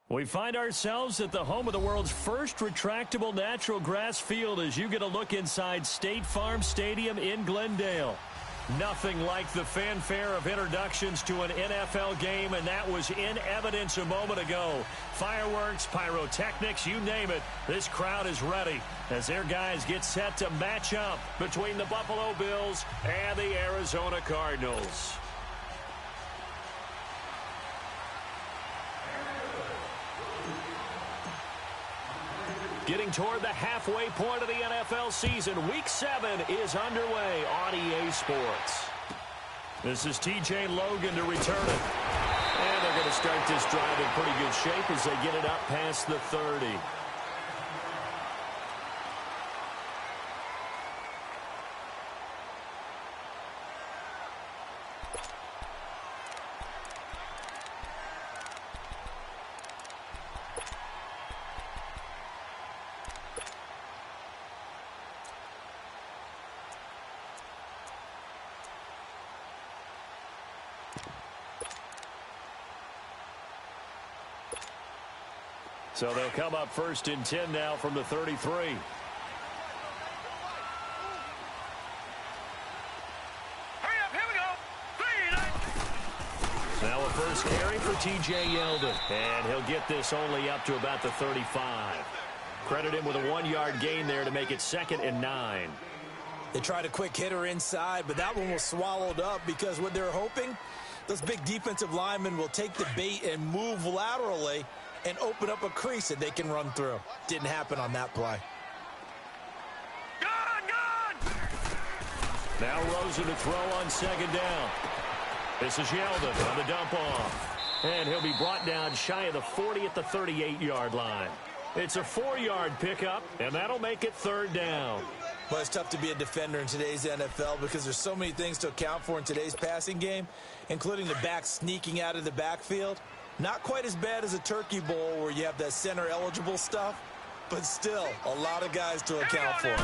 We find ourselves at the home of the world's first retractable natural grass field as you get a look inside State Farm Stadium in Glendale. Nothing like the fanfare of introductions to an NFL game, and that was in evidence a moment ago. Fireworks, pyrotechnics, you name it, this crowd is ready as their guys get set to match up between the Buffalo Bills and the Arizona Cardinals. Getting toward the halfway point of the NFL season, Week 7 is underway on EA Sports. This is TJ Logan to return it. And they're going to start this drive in pretty good shape as they get it up past the 30. So they'll come up 1st and 10 now from the 33. Now a first carry for T.J. Yeldon. And he'll get this only up to about the 35. Credit him with a 1-yard gain there to make it 2nd and 9. They tried a quick hitter inside, but that one was swallowed up because what they're hoping, those big defensive linemen will take the bait and move laterally and open up a crease that they can run through. Didn't happen on that play. Now Rosen to throw on 2nd down. This is Yeldon on the dump off. And he'll be brought down shy of the 40 at the 38-yard line. It's a 4-yard pickup, and that'll make it 3rd down. Well, it's tough to be a defender in today's NFL because there's so many things to account for in today's passing game, including the back sneaking out of the backfield. Not quite as bad as a turkey bowl where you have that center-eligible stuff, but still a lot of guys to account for.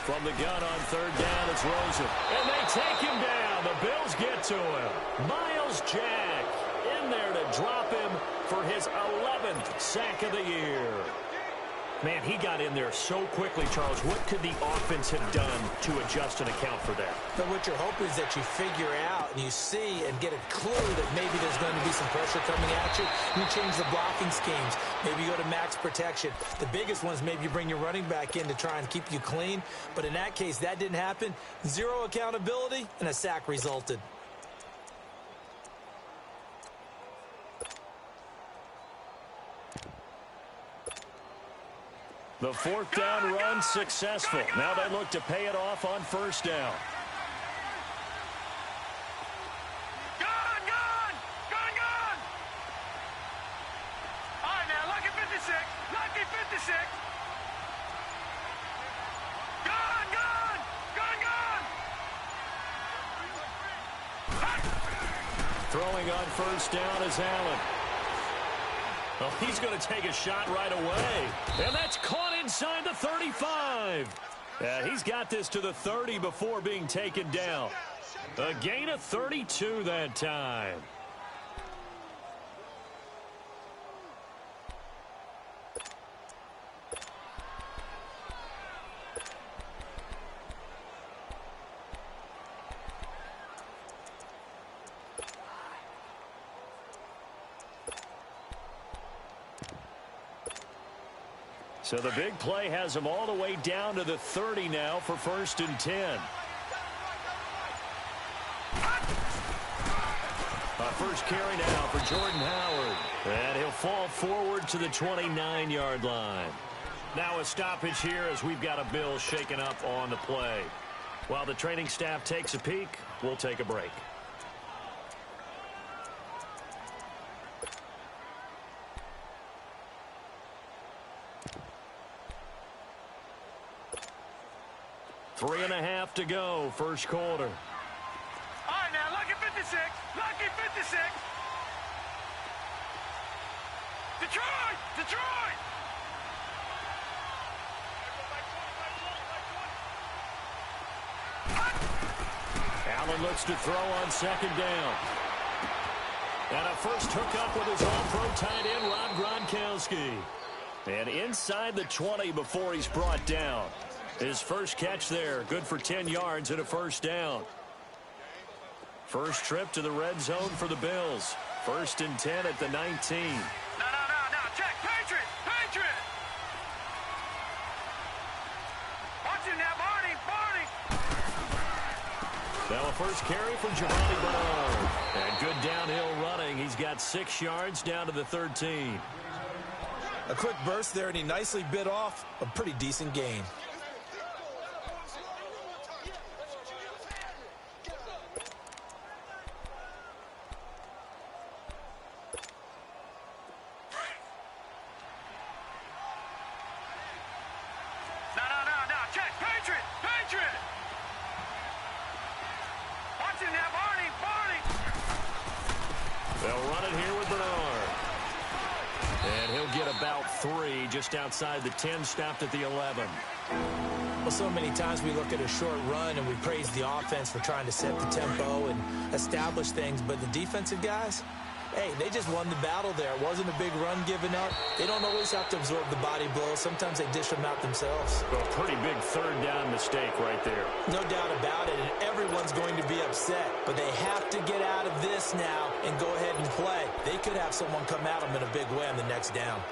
From the gun on 3rd down, it's Rosen. And they take him down. The Bills get to him. Miles Jack in there to drop him for his 11th sack of the year. Man, he got in there so quickly, Charles. What could the offense have done to adjust and account for that? But what you're hoping is that you figure out and you see and get a clue that maybe there's going to be some pressure coming at you. You change the blocking schemes. Maybe you go to max protection. The biggest one is maybe you bring your running back in to try and keep you clean. But in that case, that didn't happen. Zero accountability, and a sack resulted. The 4th down run successful. Now they look to pay it off on 1st down. Gone! All right, now, lucky 56. Lucky 56. Gone! Throwing on 1st down is Allen. Well, he's going to take a shot right away. And that's caught inside the 35. He's got this to the 30 before being taken down. A gain of 32 that time. So the big play has him all the way down to the 30 now for 1st and 10. First carry now for Jordan Howard. And he'll fall forward to the 29-yard line. Now a stoppage here as we've got a Bill shaken up on the play. While the training staff takes a peek, we'll take a break. Three and a half to go, first quarter. All right, now, lucky 56. Lucky 56. Detroit! Allen looks to throw on 2nd down. And a first hookup with his all-pro tight end, Rob Gronkowski. And inside the 20 before he's brought down. His first catch there, good for 10 yards and a first down. First trip to the red zone for the Bills. 1st and 10 at the 19. No, check, Patriot, Patriot. Watch him now, Barney. Now a first carry for Giovanni Bernard. And good downhill running. He's got 6 yards down to the 13. A quick burst there, and he nicely bit off a pretty decent gain. No, check, Patriot, Patriot. Watch him now, Barney. They'll run it here with Bernard. And he'll get about 3 just outside the 10, stopped at the 11. Well, so many times we look at a short run and we praise the offense for trying to set the tempo and establish things, but the defensive guys, hey, they just won the battle there. It wasn't a big run given up. They don't always have to absorb the body blows. Sometimes they dish them out themselves. A pretty big third down mistake right there. No doubt about it, and everyone's going to be upset. But they have to get out of this now and go ahead and play. They could have someone come at them in a big way on the next down.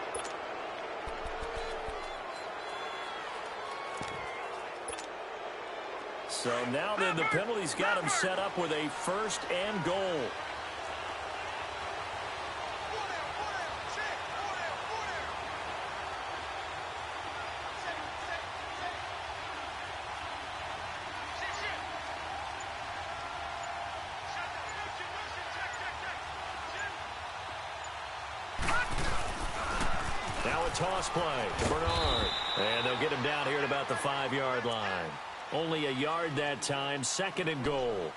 So now then the penalty's got him set up with a 1st and goal. Now a toss play to Bernard. And they'll get him down here at about the 5-yard line. Only a yard that time, 2nd and goal.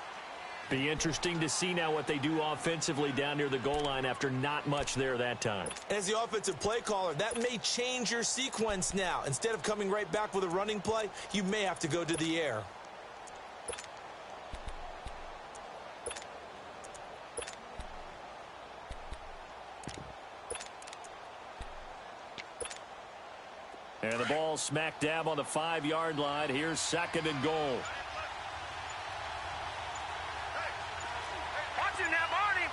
Be interesting to see now what they do offensively down near the goal line after not much there that time. As the offensive play caller, that may change your sequence now. Instead of coming right back with a running play, you may have to go to the air. And the ball smack dab on the 5-yard line. Here's 2nd and goal. Watch him now, Barney.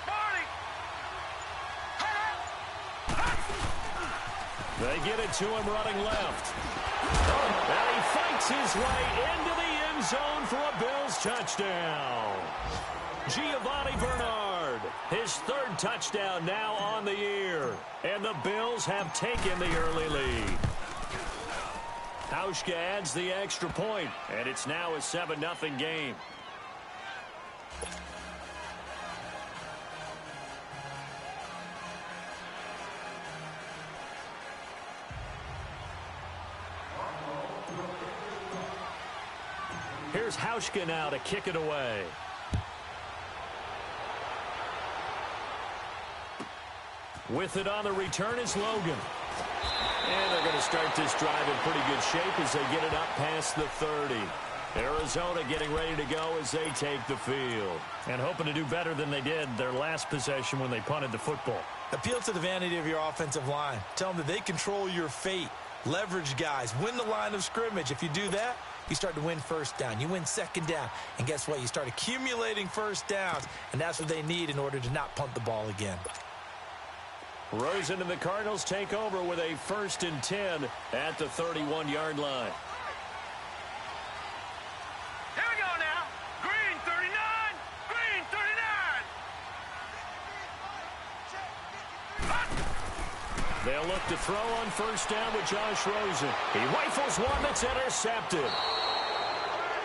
They get it to him running left. And he fights his way into the end zone for a Bills touchdown. Giovanni Bernard, his 3rd touchdown now on the year. And the Bills have taken the early lead. Hauschka adds the extra point, and it's now a 7-0 game. Here's Hauschka now to kick it away. With it on the return is Logan. And they're going to start this drive in pretty good shape as they get it up past the 30. Arizona getting ready to go as they take the field. And hoping to do better than they did their last possession when they punted the football. Appeal to the vanity of your offensive line. Tell them that they control your fate. Leverage guys. Win the line of scrimmage. If you do that, you start to win 1st down. You win 2nd down. And guess what? You start accumulating 1st downs. And that's what they need in order to not punt the ball again. Rosen and the Cardinals take over with a 1st and 10 at the 31-yard line. Here we go now. Green 39. Green 39. They'll look to throw on 1st down with Josh Rosen. He rifles one that's intercepted.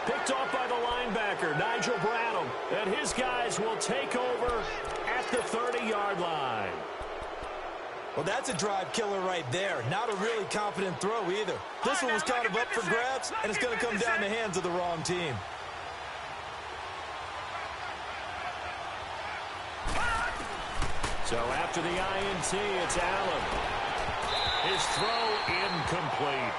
Picked off by the linebacker, Nigel Bradham. And his guys will take over at the 30-yard line. Well, that's a drive killer right there. Not a really confident throw either. This one was kind of up for grabs, and it's going to come down the hands of the wrong team. So after the INT, it's Allen. His throw incomplete.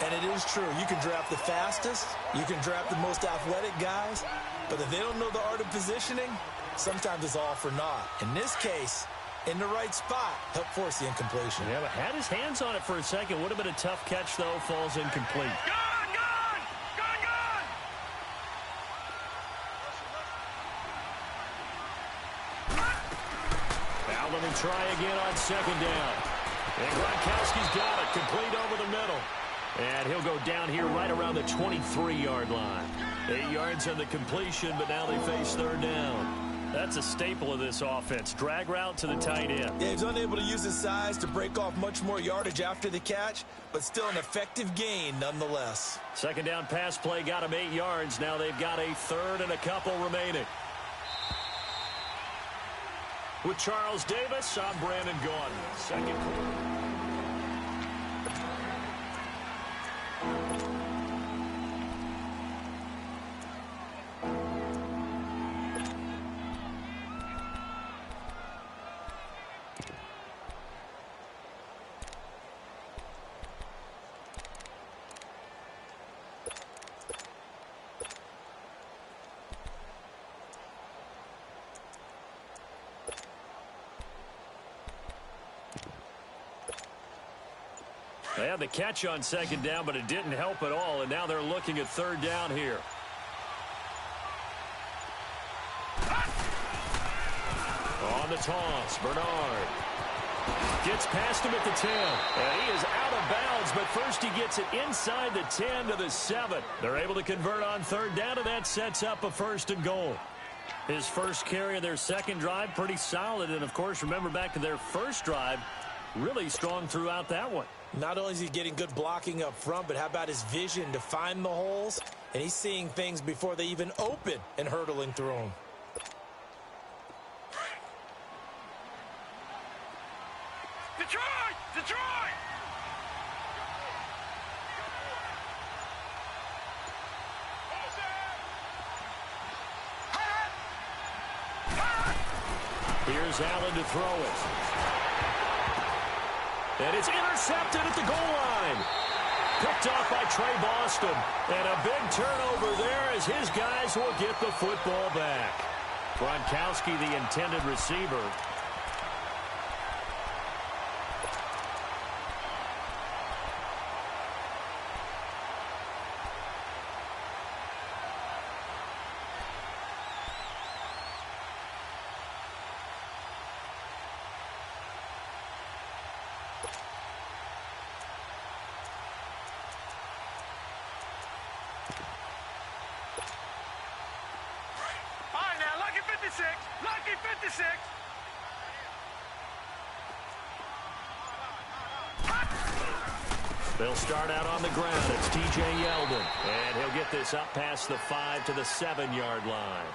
And it is true. You can draft the fastest. You can draft the most athletic guys. But if they don't know the art of positioning, sometimes it's all for naught. In this case, in the right spot, help force the incompletion. Yeah, but had his hands on it for a second. Would have been a tough catch, though. Falls incomplete. Gone, gone, gone, gone. Now let him try again on second down. And Gronkowski's got it, complete over the middle. And he'll go down here right around the 23-yard line. 8 yards on the completion, but now they face third down. That's a staple of this offense. Drag route to the tight end. Yeah, he's unable to use his size to break off much more yardage after the catch, but still an effective gain nonetheless. Second down pass play got him 8 yards. Now they've got a third and a couple remaining. With Charles Davis, I'm Brandon Gaudin. Second quarter. They had the catch on second down, but it didn't help at all, and now they're looking at third down here. On the toss, Bernard gets past him at the 10, and he is out of bounds, but first he gets it inside the 10 to the 7. They're able to convert on third down, and that sets up a first and goal. His first carry of their second drive, pretty solid, and of course, remember back to their first drive, really strong throughout that one. Not only is he getting good blocking up front, but how about his vision to find the holes? And he's seeing things before they even open and hurtling through them. Detroit! Detroit! Here's Allen to throw it. And it's intercepted at the goal line. Picked off by Trey Boston. And a big turnover there as his guys will get the football back. Gronkowski, the intended receiver. Lucky 56. They'll start out on the ground. It's T.J. Yeldon. And he'll get this up past the 5 to the 7-yard line.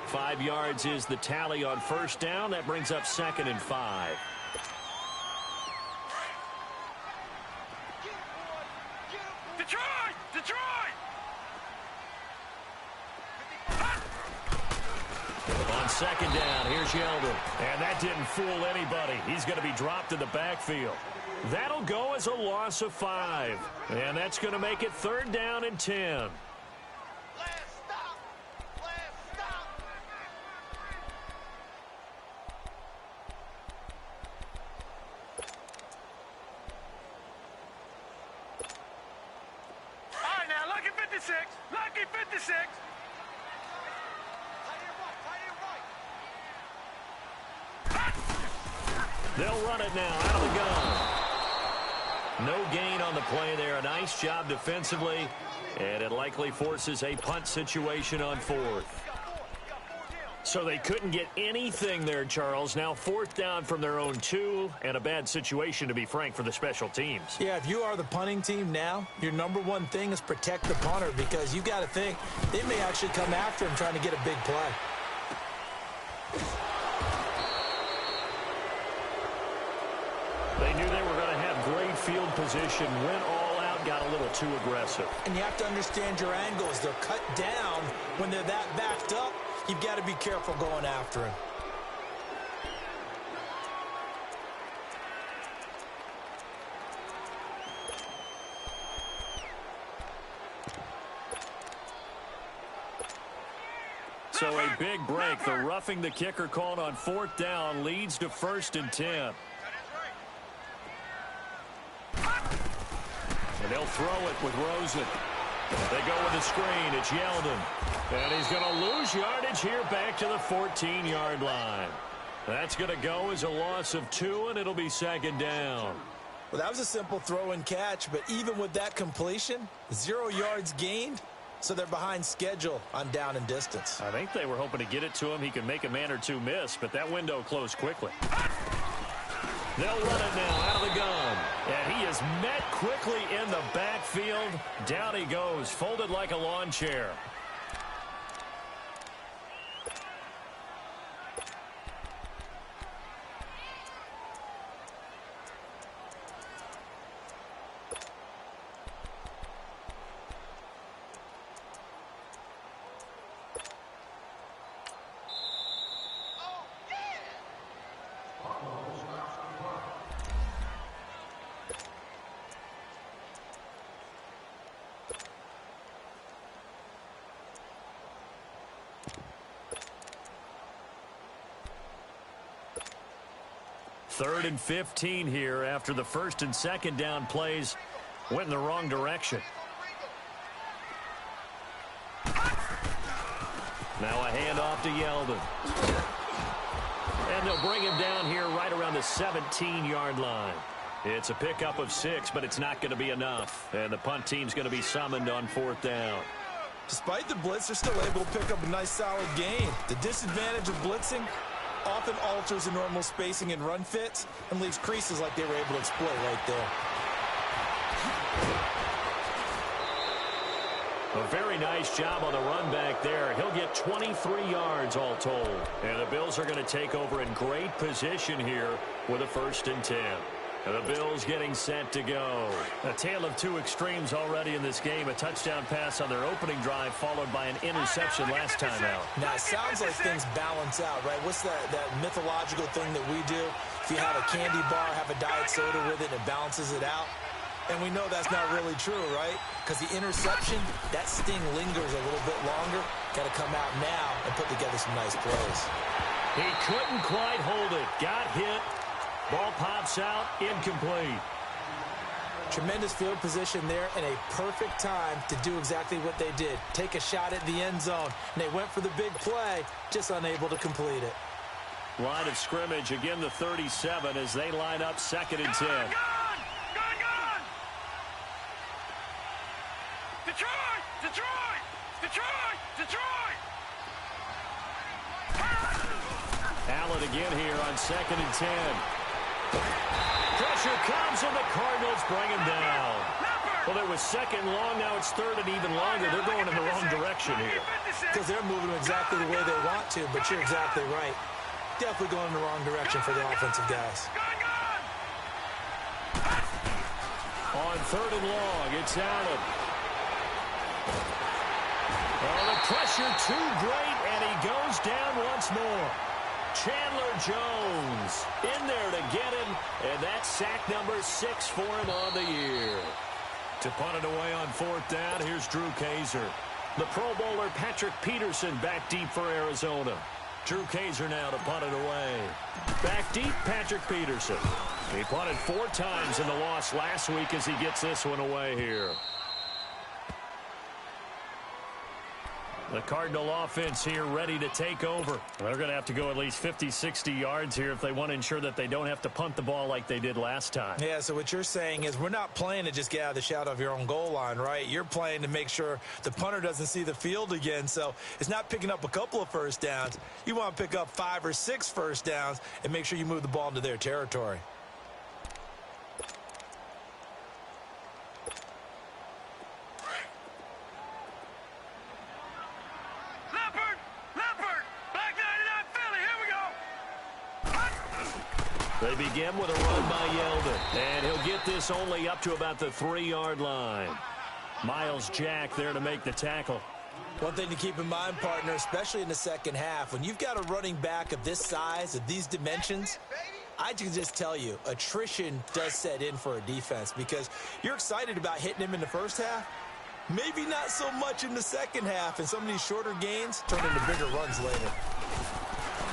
5 yards is the tally on first down. That brings up 2nd and 5. Detroit! Detroit! On second down, here's Yeldon. And that didn't fool anybody. He's going to be dropped in the backfield. That'll go as a loss of 5. And that's going to make it 3rd down and 10. All right, now, lucky 56. Lucky 56. They'll run it now out of the gun. No gain on the play there. A nice job defensively. And it likely forces a punt situation on 4th. So they couldn't get anything there, Charles. Now 4th down from their own 2. And a bad situation, to be frank, for the special teams. Yeah, if you are the punting team now, your number one thing is protect the punter, because you got to think they may actually come after him trying to get a big play. They knew they were going to have great field position, went all out, got a little too aggressive. And you have to understand your angles. They're cut down when they're that backed up. You've got to be careful going after him. So a big break. The roughing the kicker called on 4th down leads to 1st and 10. And they'll throw it with Rosen. They go with the screen. It's Yeldon. And he's going to lose yardage here back to the 14-yard line. That's going to go as a loss of 2, and it'll be 2nd down. Well, that was a simple throw and catch, but even with that completion, 0 yards gained, so they're behind schedule on down and distance. I think they were hoping to get it to him. He could make a man or two miss, but that window closed quickly. They'll run it now out of the gun. And he is met quickly in the backfield. Down he goes, folded like a lawn chair. Third and 15 here after the 1st and 2nd down plays went in the wrong direction. Now a handoff to Yeldon. And they'll bring him down here right around the 17-yard line. It's a pickup of 6, but it's not going to be enough. And the punt team's going to be summoned on 4th down. Despite the blitz, they're still able to pick up a nice solid gain. The disadvantage of blitzing often alters the normal spacing and run fits and leaves creases like they were able to exploit right there. A very nice job on the run back there. He'll get 23 yards all told. And the Bills are going to take over in great position here with a 1st and 10. And the Bills getting set to go. A tale of two extremes already in this game. A touchdown pass on their opening drive followed by an interception last time out. Now, it sounds like things balance out, right? What's that mythological thing that we do? If you have a candy bar, have a diet soda with it, it balances it out. And we know that's not really true, right? Because the interception, that sting lingers a little bit longer. Got to come out now and put together some nice plays. He couldn't quite hold it. Got hit. Ball pops out, incomplete. Tremendous field position there and a perfect time to do exactly what they did. Take a shot at the end zone. And they went for the big play, just unable to complete it. Line of scrimmage, again the 37 as they line up 2nd and 10. Gone! Detroit! Detroit! Detroit! Detroit! Allen again here on 2nd and 10. Pressure comes and the Cardinals bring him down. Well, it was 2nd long, now it's 3rd and even longer. They're going in the wrong direction here. Because they're moving exactly the way they want to, but you're exactly right. Definitely going in the wrong direction for the offensive guys. On 3rd and long, it's Allen. Oh, the pressure too great, and he goes down once more. Chandler Jones in there to get him, and that's sack number 6 for him on the year. To punt it away on 4th down, here's Drew Kaiser. The Pro Bowler Patrick Peterson back deep for Arizona. Drew Kaiser now to punt it away. Back deep, Patrick Peterson. He punted 4 times in the loss last week as he gets this one away here. The Cardinal offense here ready to take over. They're going to have to go at least 50, 60 yards here if they want to ensure that they don't have to punt the ball like they did last time. Yeah, so what you're saying is we're not playing to just get out of the shadow of your own goal line, right? You're playing to make sure the punter doesn't see the field again. So it's not picking up a couple of first downs. You want to pick up 5 or 6 first downs and make sure you move the ball into their territory. They begin with a run by Yeldon, and he'll get this only up to about the 3-yard line. Miles Jack there to make the tackle. One thing to keep in mind, partner, especially in the second half, when you've got a running back of this size, of these dimensions, I can just tell you, attrition does set in for a defense because you're excited about hitting him in the first half, Maybe not so much in the second half, and some of these shorter gains turn into bigger runs later.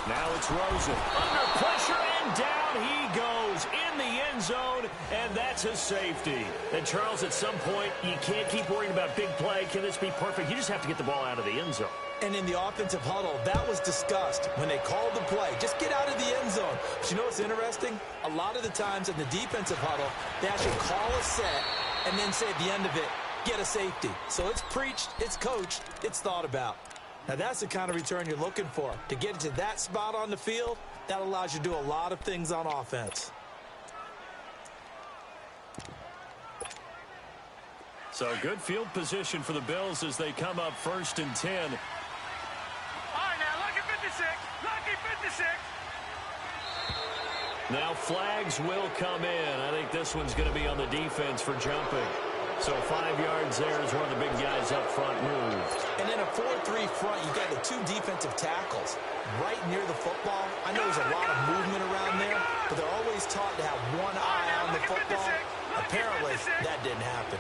Now it's Rosen. Under pressure, and down he goes in the end zone, and that's a safety. And, Charles, at some point, you can't keep worrying about big play. Can this be perfect? You just have to get the ball out of the end zone. And in the offensive huddle, that was discussed when they called the play. Just get out of the end zone. But you know what's interesting? A lot of the times in the defensive huddle, they actually call a set and then say at the end of it, get a safety. So it's preached, it's coached, it's thought about. Now, that's the kind of return you're looking for. To get to that spot on the field, that allows you to do a lot of things on offense. So good field position for the Bills as they come up 1st and 10. All right, now, lucky 56. Lucky 56. Now flags will come in. I think this one's going to be on the defense for jumping. So 5 yards there as one of the big guys up front moved. And in a 4-3 front, you got the 2 defensive tackles right near the football. I know there's a lot of movement around there, but they're always taught to have one eye on the football. Apparently, that didn't happen.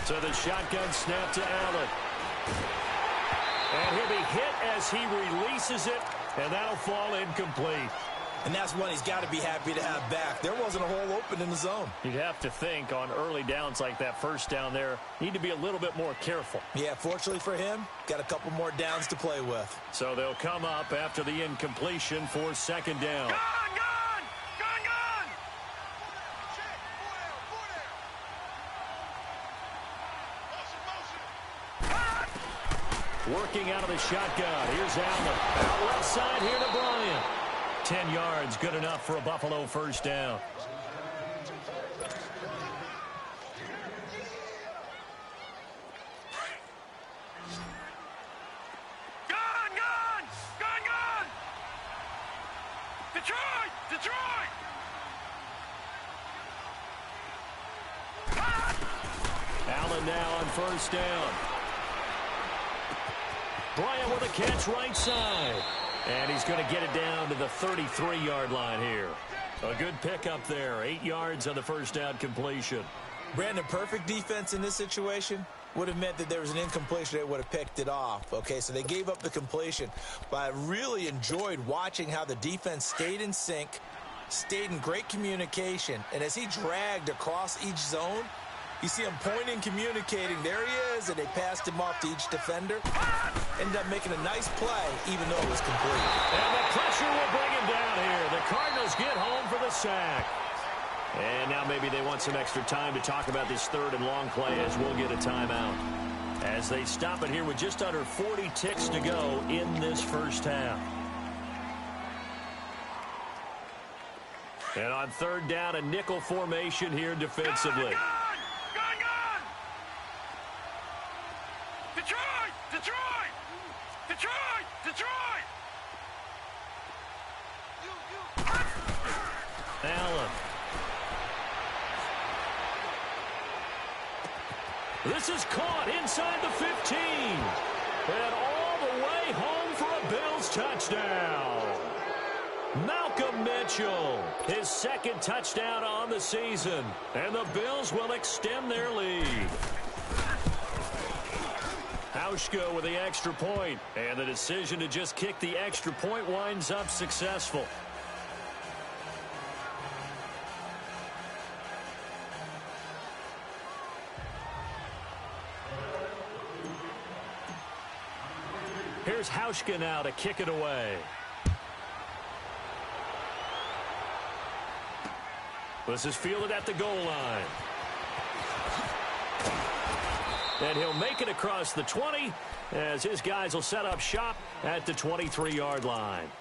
So the shotgun snap to Allen. And he'll be hit as he releases it, and that'll fall incomplete. And that's one he's got to be happy to have back. There wasn't a hole open in the zone. You'd have to think on early downs like that first down there, need to be a little bit more careful. Yeah, fortunately for him, got a couple more downs to play with. So they'll come up after the incompletion for 2nd down. Gone! Working out of the shotgun. Here's Allen. Out left side here to Bryant. 10 yards, good enough for a Buffalo 1st down. Gone! Detroit! Allen now on 1st down. Bryant with a catch right side. And he's going to get it down to the 33-yard line here. A good pickup there. 8 yards on the 1st down completion. Brandon, perfect defense in this situation would have meant that there was an incompletion. They would have picked it off. Okay, so they gave up the completion. But I really enjoyed watching how the defense stayed in sync, stayed in great communication. And as he dragged across each zone, you see him pointing, communicating. There he is, and they passed him off to each defender. Ended up making a nice play, even though it was complete. And the pressure will bring him down here. The Cardinals get home for the sack. And now maybe they want some extra time to talk about this 3rd and long play as we'll get a timeout. As they stop it here with just under 40 ticks to go in this 1st half. And on 3rd down, a nickel formation here defensively. Gone! Detroit! Allen. This is caught inside the 15. And all the way home for a Bills touchdown. Malcolm Mitchell, his 2nd touchdown on the season. And the Bills will extend their lead. Hauschka with the extra point, and the decision to just kick the extra point winds up successful. Here's Hauschka now to kick it away. This is fielded at the goal line. And he'll make it across the 20 as his guys will set up shop at the 23-yard line.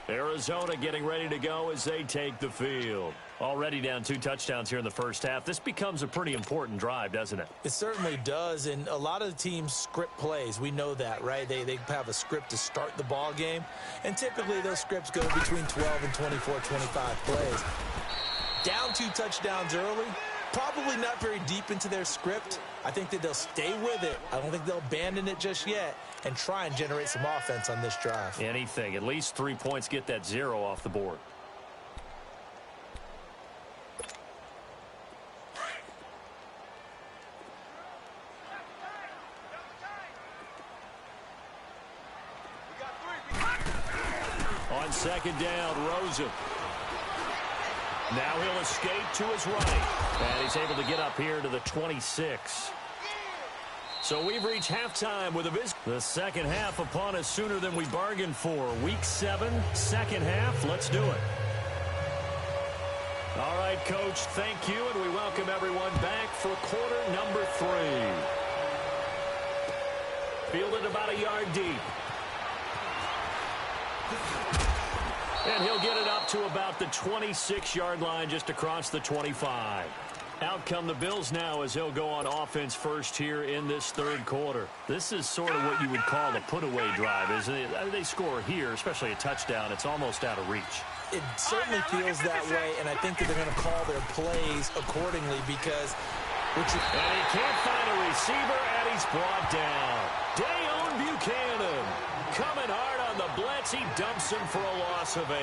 Arizona getting ready to go as they take the field. Already down 2 touchdowns here in the 1st half. This becomes a pretty important drive, doesn't it? It certainly does, and a lot of the teams script plays. We know that, right? They have a script to start the ball game, and typically those scripts go between 12 and 24, 25 plays. Down 2 touchdowns early, Probably not very deep into their script. I think that they'll stay with it. I don't think they'll abandon it just yet and try and generate some offense on this drive. Anything. At least 3 points, get that 0 off the board. On second down, Rosen. Now he'll escape to his right. And he's able to get up here to the 26. So we've reached halftime with a visit. The second half upon us sooner than we bargained for. Week 7, second half. Let's do it. All right, Coach, thank you, and we welcome everyone back for quarter number 3. Fielded about a yard deep. And he'll get it up to about the 26-yard line just across the 25. Out come the Bills now as he'll go on offense first here in this third quarter. This is sort of what you would call a put-away drive, isn't it? They score here, especially a touchdown. It's almost out of reach. It certainly feels that way, and I think that they're going to call their plays accordingly because... And he can't find a receiver, and he's brought down. Dayon Buchanan coming hard on the blitz. He dumps him for a loss of 8.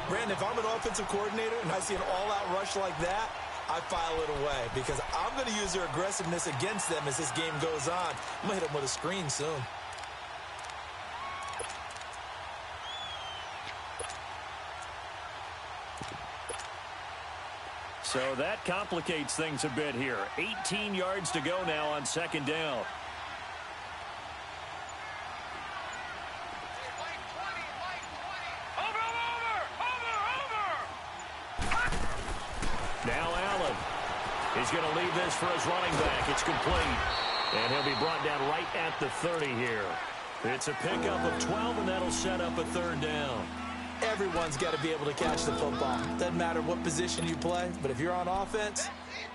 Brandon, if I'm an offensive coordinator and I see an all-out rush like that, I file it away because I'm going to use their aggressiveness against them as this game goes on. I'm going to hit them with a screen soon. So that complicates things a bit here. 18 yards to go now on second down. Now Allen. He's going to leave this for his running back. It's complete. And he'll be brought down right at the 30 here. It's a pickup of 12, and that'll set up a third down. Everyone's got to be able to catch the football. Doesn't matter what position you play, but if you're on offense,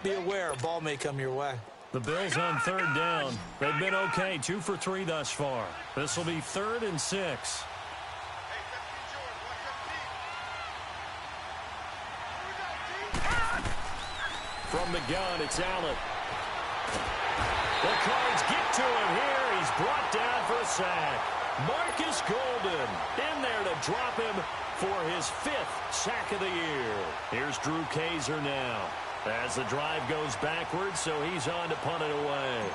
be aware a ball may come your way. The Bills on third down. They've been okay, 2 for 3 thus far. This will be 3rd and 6. From the gun, it's Allen. The Cards get to him here. He's brought down for a sack. Marcus Golden in there to drop him for his 5th sack of the year. Here's Drew Kaiser now as the drive goes backwards, so he's on to punt it away.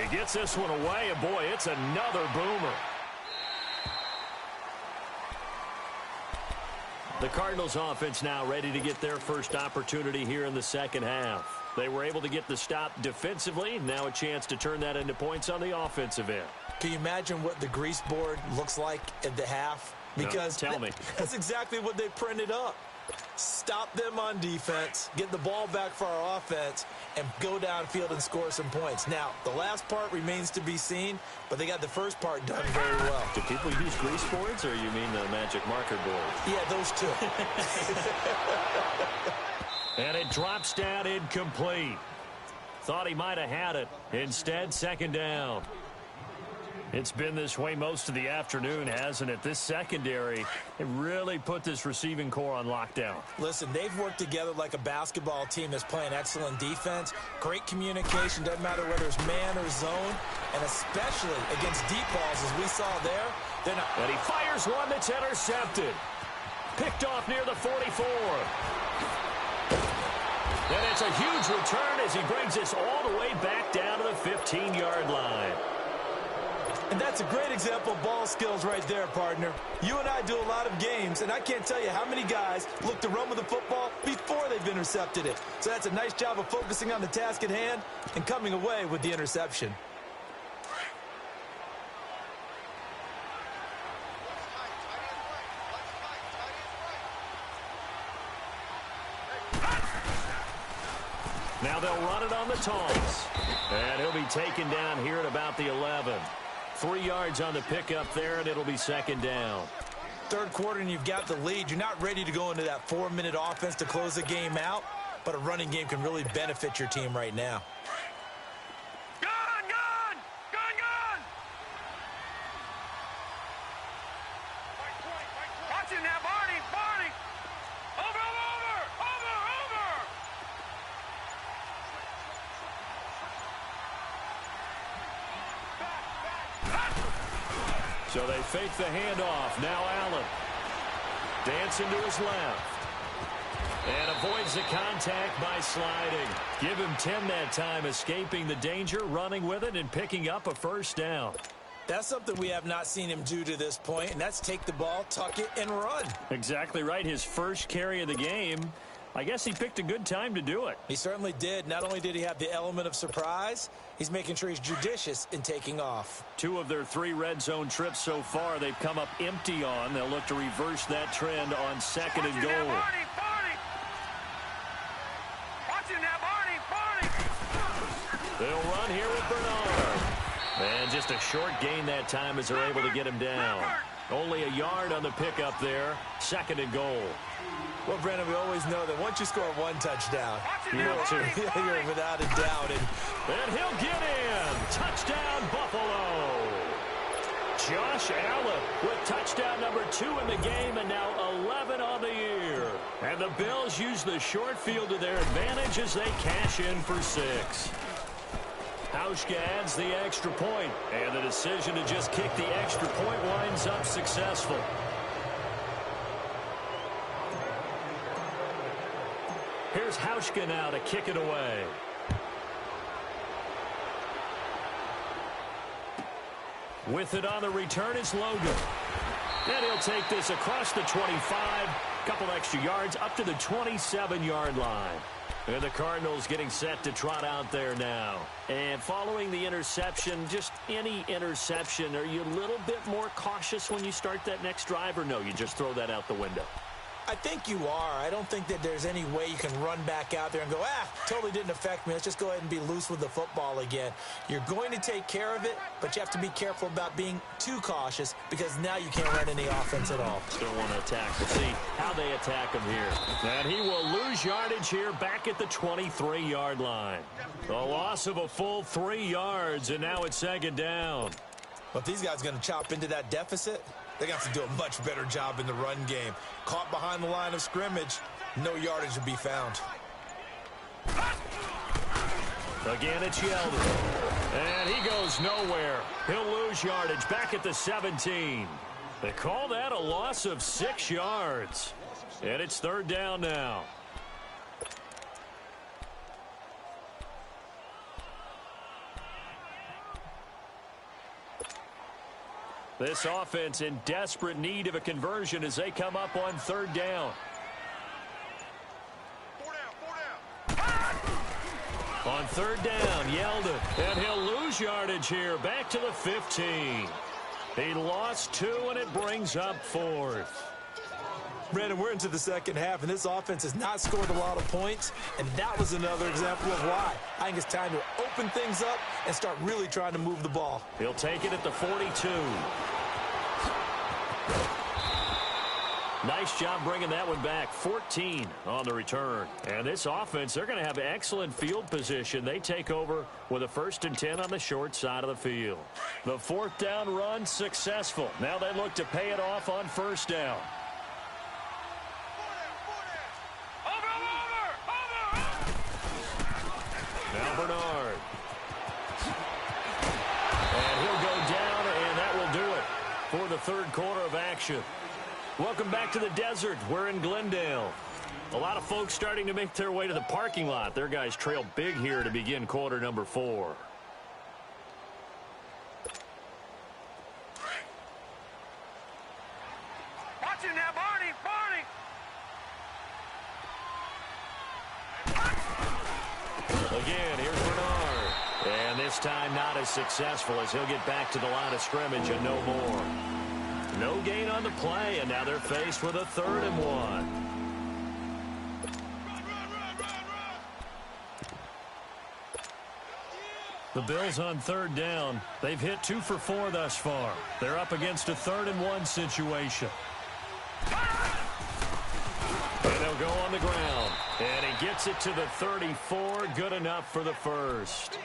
He gets this one away, and boy, it's another boomer. The Cardinals offense now ready to get their first opportunity here in the second half. They were able to get the stop defensively. Now a chance to turn that into points on the offensive end. Can you imagine what the grease board looks like at the half? Because no, tell me. That's exactly what they printed up. Stop them on defense, get the ball back for our offense, and go downfield and score some points. Now, the last part remains to be seen, but they got the first part done very well. Do people use grease boards, or you mean the magic marker board? Yeah, those two. And it drops down incomplete. Thought he might have had it. Instead, second down. It's been this way most of the afternoon, hasn't it? This secondary, it really put this receiving core on lockdown. Listen, they've worked together like a basketball team that's playing excellent defense. Great communication, doesn't matter whether it's man or zone, and especially against deep balls, as we saw there. They're not. And he fires one that's intercepted. Picked off near the 44. And it's a huge return as he brings this all the way back down to the 15-yard line. And that's a great example of ball skills right there, partner. You and I do a lot of games, and I can't tell you how many guys look to run with the football before they've intercepted it. So that's a nice job of focusing on the task at hand and coming away with the interception. Now they'll run it on the toss. And he'll be taken down here at about the 11. 3 yards on the pickup there, and it'll be second down. Third quarter, and you've got the lead. You're not ready to go into that 4-minute offense to close the game out, but a running game can really benefit your team right now. Gun! Gun! Gun! Gun! Watch it now, Barney! Barney! So they fake the handoff. Now Allen. Dancing to his left. And avoids the contact by sliding. Give him 10 that time, escaping the danger, running with it, and picking up a first down. That's something we have not seen him do to this point, and that's take the ball, tuck it, and run. Exactly right. His first carry of the game. I guess he picked a good time to do it. He certainly did. Not only did he have the element of surprise, he's making sure he's judicious in taking off. 2 of their 3 red zone trips so far they've come up empty on. They'll look to reverse that trend on 2nd and goal. They'll run here with Bernard. And just a short gain that time as they're able to get him down. Only a yard on the pickup there. 2nd and goal. Well, Brandon, we always know that once you score 1 touchdown, you're without a doubt. And he'll get in. Touchdown, Buffalo. Josh Allen with touchdown number 2 in the game and now 11 on the year. And the Bills use the short field to their advantage as they cash in for 6. Hauschka adds the extra point, and the decision to just kick the extra point winds up successful. Here's Hauschka now to kick it away. With it on the return, it's Logan. And he'll take this across the 25, couple extra yards up to the 27-yard line. And the Cardinals getting set to trot out there now. And following the interception, just any interception, are you a little bit more cautious when you start that next drive, or no, you just throw that out the window? I think you are. I don't think that there's any way you can run back out there and go, totally didn't affect me. Let's just go ahead and be loose with the football again. You're going to take care of it, but you have to be careful about being too cautious because now you can't run any offense at all. Still want to attack. We'll see how they attack him here. And he will lose yardage here back at the 23-yard line. A loss of a full 3 yards, and now it's 2nd down. Well, if these guys are going to chop into that deficit, they're going to have to do a much better job in the run game. Caught behind the line of scrimmage, no yardage to be found. Again, it's Yeldon. And he goes nowhere. He'll lose yardage back at the 17. They call that a loss of 6 yards. And it's 3rd down now. This offense in desperate need of a conversion as they come up on 3rd down. 4 down. On 3rd down, Yeldon. And he'll lose yardage here back to the 15. He lost 2, and it brings up 4th. Brandon, we're into the 2nd half, and this offense has not scored a lot of points, and that was another example of why. I think it's time to open things up and start really trying to move the ball. He'll take it at the 42. Nice job bringing that one back. 14 on the return. And this offense, they're going to have excellent field position. They take over with a 1st and 10 on the short side of the field. The 4th down run successful. Now they look to pay it off on 1st down. Now Bernard. And he'll go down, and that will do it for the 3rd quarter of action. Welcome back to the desert. We're in Glendale. A lot of folks starting to make their way to the parking lot. Their guys trail big here to begin quarter number 4. Watch it now, Barney! Again, here's Bernard. And this time not as successful as he'll get back to the line of scrimmage and no more. No gain on the play, and now they're faced with a 3rd and 1. The Bills on 3rd down. They've hit 2 for 4 thus far. They're up against a 3rd and 1 situation. And they'll go on the ground. And he gets it to the 34. Good enough for the 1st.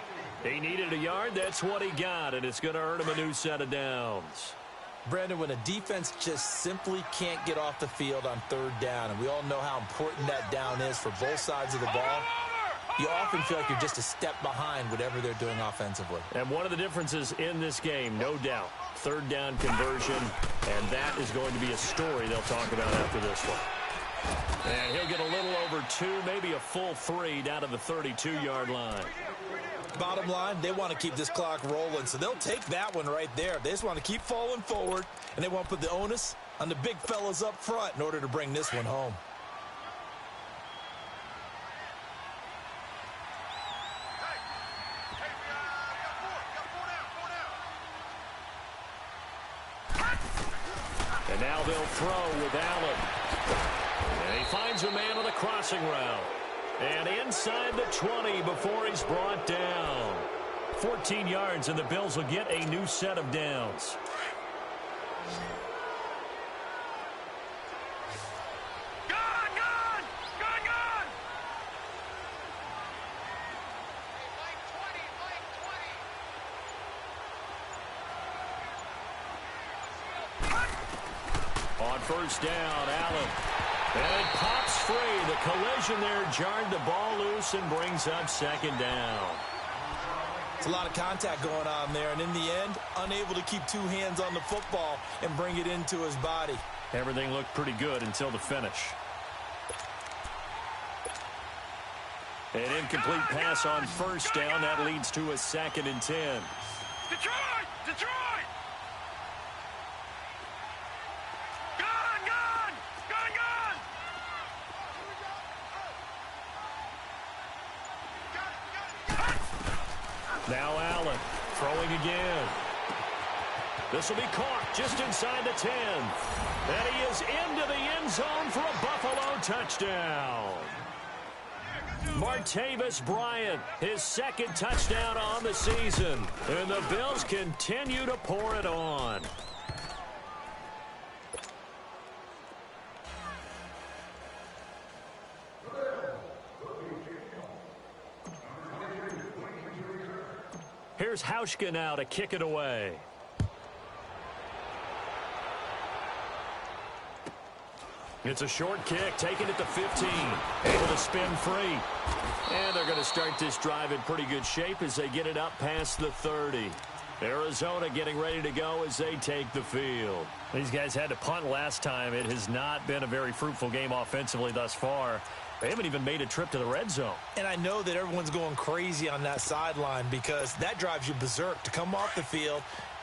He needed a yard. That's what he got, and it's going to earn him a new set of downs. Brandon, when a defense just simply can't get off the field on 3rd down, and we all know how important that down is for both sides of the ball, you often feel like you're just a step behind whatever they're doing offensively. And one of the differences in this game, no doubt, third down conversion, and that is going to be a story they'll talk about after this one. And he'll get a little over 2, maybe a full 3 down to the 32-yard line. Bottom line, they want to keep this clock rolling, so they'll take that one right there. They just want to keep falling forward, and they want to put the onus on the big fellas up front in order to bring this one home. And now they'll throw with Allen. And he finds a man on the crossing route. And inside the 20 before he's brought down. 14 yards, and the Bills will get a new set of downs. On first down, Allen. And it pops free. The collision there jarred the ball loose and brings up second down. It's a lot of contact going on there, and in the end, unable to keep two hands on the football and bring it into his body. Everything looked pretty good until the finish. An incomplete pass on first down. That leads to a 2nd and 10. Detroit! Detroit! Now Allen throwing again. This will be caught just inside the 10. And he is into the end zone for a Buffalo touchdown. Martavis Bryant, his 2nd touchdown on the season. And the Bills continue to pour it on. Here's Hauschka now to kick it away. It's a short kick, taking it to 15. Able to spin free. And they're going to start this drive in pretty good shape as they get it up past the 30. Arizona getting ready to go as they take the field. These guys had to punt last time. It has not been a very fruitful game offensively thus far. They haven't even made a trip to the red zone. And I know that everyone's going crazy on that sideline because that drives you berserk to come off the field,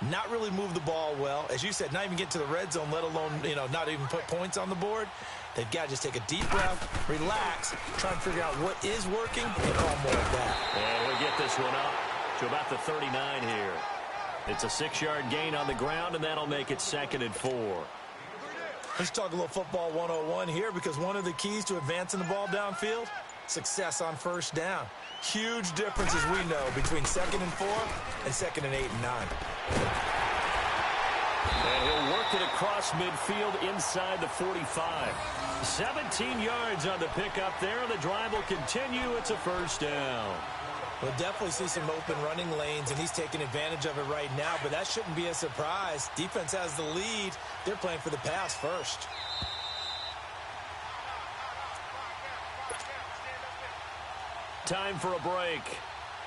not really move the ball well. As you said, not even get to the red zone, let alone, not even put points on the board. They've got to just take a deep breath, relax, try and figure out what is working, and all more of that. And we get this one up to about the 39 here. It's a 6-yard gain on the ground, and that'll make it 2nd and 4. Let's talk a little football 101 here because one of the keys to advancing the ball downfield, success on first down. Huge differences we know between 2nd and 4 and 2nd and 8 and 9. And he'll work it across midfield inside the 45. 17 yards on the pickup there, and the drive will continue. It's a first down. We'll definitely see some open running lanes, and he's taking advantage of it right now, but that shouldn't be a surprise. Defense has the lead. They're playing for the pass first. Time for a break.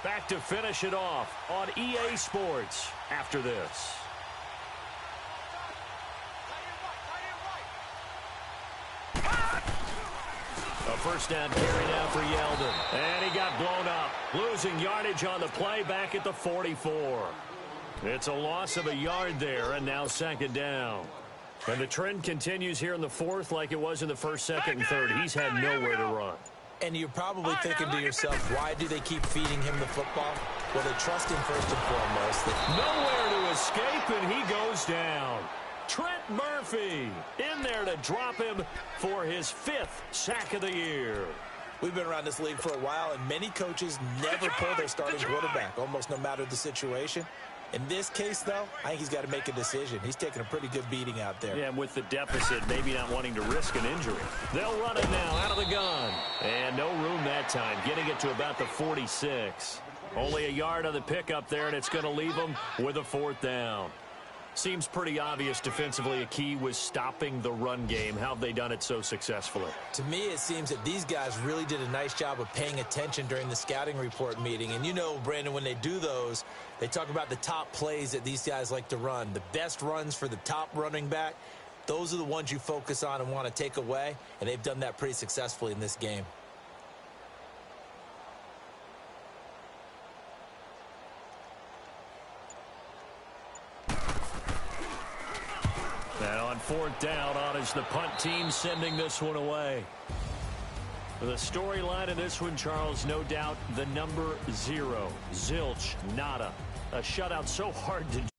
Back to finish it off on EA Sports after this. A first down carry now for Yeldon. And he got blown up. Losing yardage on the play back at the 44. It's a loss of a yard there, and now 2nd down. And the trend continues here in the 4th like it was in the 1st, 2nd, and 3rd. He's had nowhere to run. And you're probably thinking to yourself, why do they keep feeding him the football? Well, they trust him first and foremost. Nowhere to escape, and he goes down. Trent Murphy in there to drop him for his 5th sack of the year. We've been around this league for a while, and many coaches never pull their starting quarterback, almost no matter the situation. In this case, though, I think he's got to make a decision. He's taking a pretty good beating out there. Yeah, and with the deficit, maybe not wanting to risk an injury. They'll run it now out of the gun. And no room that time, getting it to about the 46. Only a yard on the pickup there, and it's going to leave them with a 4th down. Seems pretty obvious defensively a key was stopping the run game. How have they done it so successfully? To me, it seems that these guys really did a nice job of paying attention during the scouting report meeting. And you know, Brandon, when they do those, they talk about the top plays that these guys like to run. The best runs for the top running back, those are the ones you focus on and want to take away. And they've done that pretty successfully in this game. And on fourth down, on is the punt team sending this one away. The storyline in this one, Charles, no doubt the number 0. Zilch, nada. A shutout so hard to